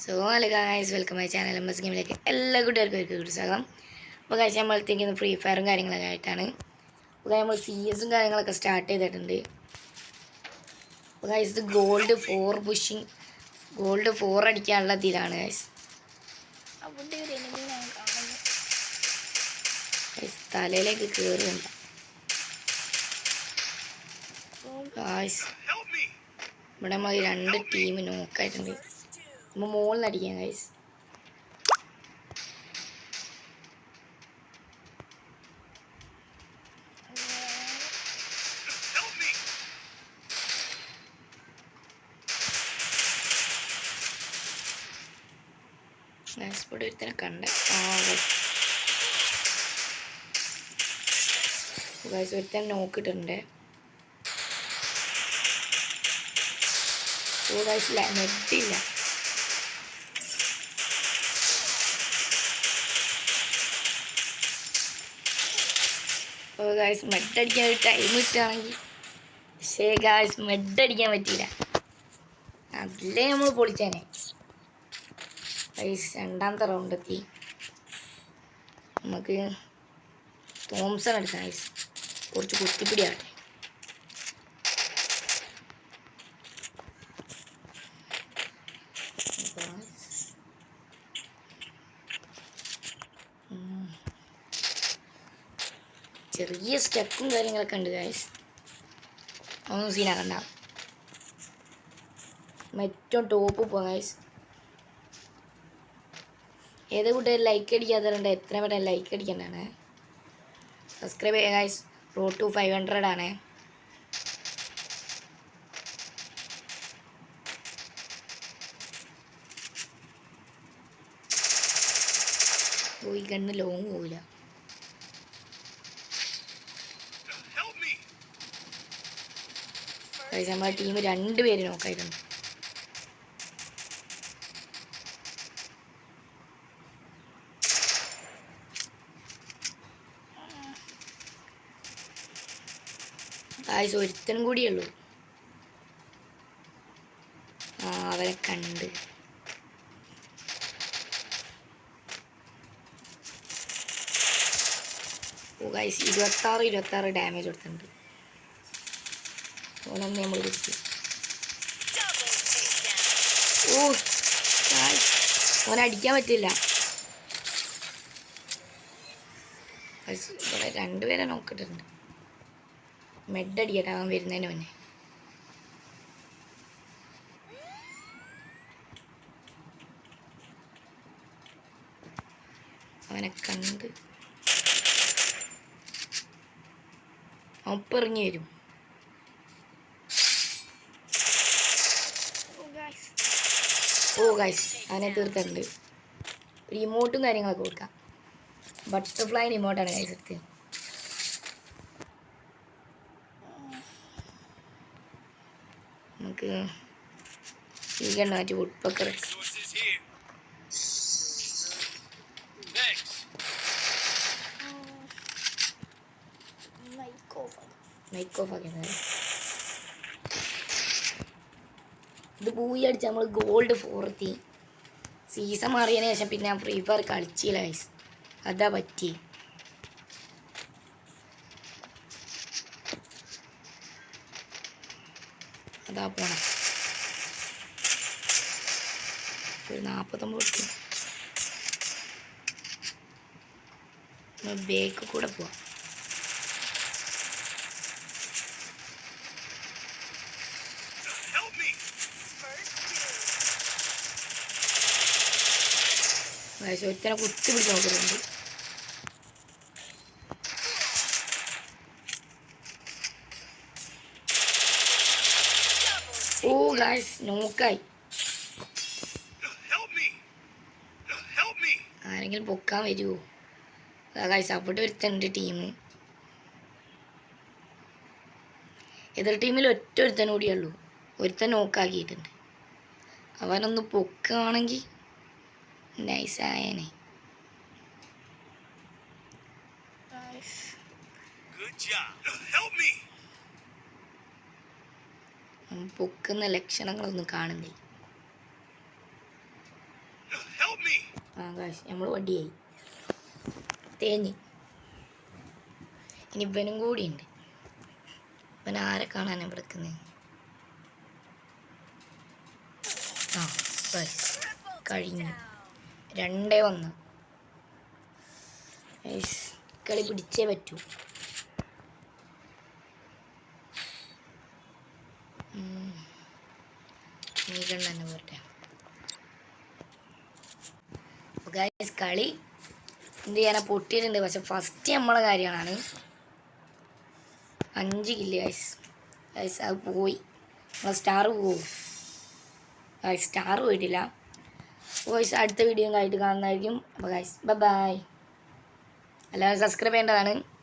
So hello guys, welcome my channel M S ഗെയിമിലേക്ക് എല്ലാ കുട്ടികൾക്കും ഒരു സ്വാഗതം. അപ്പോൾ ഗായ്സ്, നമ്മളത്തേക്ക് ഫ്രീ ഫയറും കാര്യങ്ങളൊക്കെ ആയിട്ടാണ്. അപ്പോൾ നമ്മൾ CS കാര്യങ്ങളൊക്കെ സ്റ്റാർട്ട് ചെയ്തിട്ടുണ്ട്. അപ്പോൾ ഗായ്സ്, ഇത് ഗോൾഡ് 4 അടിക്കാനുള്ള ഇതിലാണ് ഗായ്സ്. തലയിലേക്ക് കയറുന്നുണ്ട് ഗായ്സ്. ഇവിടെ നമ്മൾ 2 ടീം നോക്കായിട്ടുണ്ട്. നമ്മൾ മുകളിൽ അടിക്കാം ഗൈസ്. ഇവിടെ ഒരുത്തനെ കണ്ട ഒരുത്തനെ നോക്കിയിട്ടുണ്ട്. നെറ്റില്ല. ഗായ്സ്, മെഡടിക്കാൻ ഒരു ടൈം കിട്ടുകയാണെങ്കിൽ. പക്ഷേ ഗായ്സ്, മെഡടിക്കാൻ പറ്റിയില്ല. അതിലേ നമ്മൾ പൊളിച്ചേനെ ഗായ്സ്. രണ്ടാമത്തെ റൗണ്ട് എത്തി. നമുക്ക് തോംസൺ എടുക്കാം ഗായ്സ്. കുറച്ച് കുത്തിപ്പിടിയാട്ടെ. ചെറിയ സ്റ്റെപ്പും കാര്യങ്ങളൊക്കെ ഉണ്ട് ഗായ്സ്. ഒന്നും സീനാക്കണ്ട. ഏറ്റവും ടോപ്പ് പോകാം ഗായ്സ്. ഏത് കൂട്ടുകാർ ലൈക്ക് അടിക്കാത്തവരുണ്ട്, എത്ര പേരെ ലൈക്ക് അടിക്കേണ്ടതാണ്. സബ്സ്ക്രൈബ് ചെയ്യുക ഗായ്സ്. റോഡ് ടു 500 ആണ്. ഈ ഗണ്ണ് ലോങ് പോവില്ല. നമ്മുടെ ടീം 2 പേര് നോക്കായിട്ടുണ്ട്. ഗായ്സ്, ഒരുത്തനും കൂടിയേ ഉള്ളൂ. അവരെ കണ്ട്. ഗായ്സ്, 26 ഡാമേജ് കൊടുത്തിട്ടുണ്ട്. ഓനൊന്ന് നമ്മൾ പിടിച്ചു. ഓനടിക്കാൻ പറ്റില്ല. ഇവിടെ 2 പേരെ നോക്കിയിട്ടുണ്ട്. മെഡടിക്കട്ടെ അവൻ വരുന്നതിന് മുന്നേ. അവനെ കണ്ട് ഒപ്പിറങ്ങി വരും. ഗായ്സ്, അവനെ തീർത്തിട്ടുണ്ട്. ഒരു ഇമോട്ടും കാര്യങ്ങളൊക്കെ കൊടുക്കാം. ബട്ടർഫ്ലൈൻ്റെ ഇമോട്ടാണ് ഗായ്സ് എടുത്ത്. നമുക്ക് ഈ കണ്ണ മാറ്റി വുഡ്പക്കർ മൈക്ക് ഓഫ് ആക്കിയത്. ഇത് പൂയി അടിച്ച് നമ്മൾ ഗോൾഡ് 4 എത്തി. സീസൺ മാറിയതിന് ശേഷം പിന്നെ ഞാൻ ഫ്രീ ഫയർ കളിച്ചില്ല ഗൈസ്. അതാ പറ്റി. അതാ പോണം. ഒരു 49 ബേക്ക് കൂടെ പോവാം. ഒരുത്തനെ കുത്തി പിടിച്ച് നോക്കുന്നുണ്ട്. ഗായ്സ്, നോക്കായി. ആരെങ്കിലും പൊക്കാൻ വരുമോ? ഗായ്സ്, അവിടെ ഒരുത്തനുണ്ട് ടീം. എതിർ ടീമിൽ ഒരുത്തനും കൂടിയുള്ളൂ. ഒരുത്തൻ നോക്കാക്കിയിട്ടുണ്ട്. അവനൊന്ന് പൊക്കുകയാണെങ്കിൽ നൈസായനെ. പൊക്കുന്ന ലക്ഷണങ്ങളൊന്നും കാണുന്നില്ല. ആ ഗൈസ് നമ്മൾ വടിയായി തേഞ്ഞ്. ഇനി ഇവനും കൂടിയുണ്ട്. ഇവൻ ആരെ കാണാനാണ് എടുക്കുന്നത്? ആ ഗൈസ് കഴിഞ്ഞു. 2-1. ഗൈസ് കളി പിടിച്ചേ പറ്റൂ. നീ കണ്ടെ പോരട്ടെ. ഗൈസ് കളി എന്ത് ചെയ്യാനാ പൊട്ടിയിട്ടുണ്ട്. പക്ഷെ ഫസ്റ്റ് നമ്മളെ കാര്യമാണ് 5 കില്ല് ഗൈസ്. ഗൈസ് അത് പോയി. നമ്മളെ സ്റ്റാർ പോവും. ഗൈസ് സ്റ്റാർ പോയിട്ടില്ല. ഗൈസ് അടുത്ത വീഡിയോ ആയിട്ട് കാണുന്നതായിരിക്കും. അപ്പോൾ ഗൈസ് ബൈ. എല്ലാവരും സബ്സ്ക്രൈബ് ചെയ്യേണ്ടതാണ്.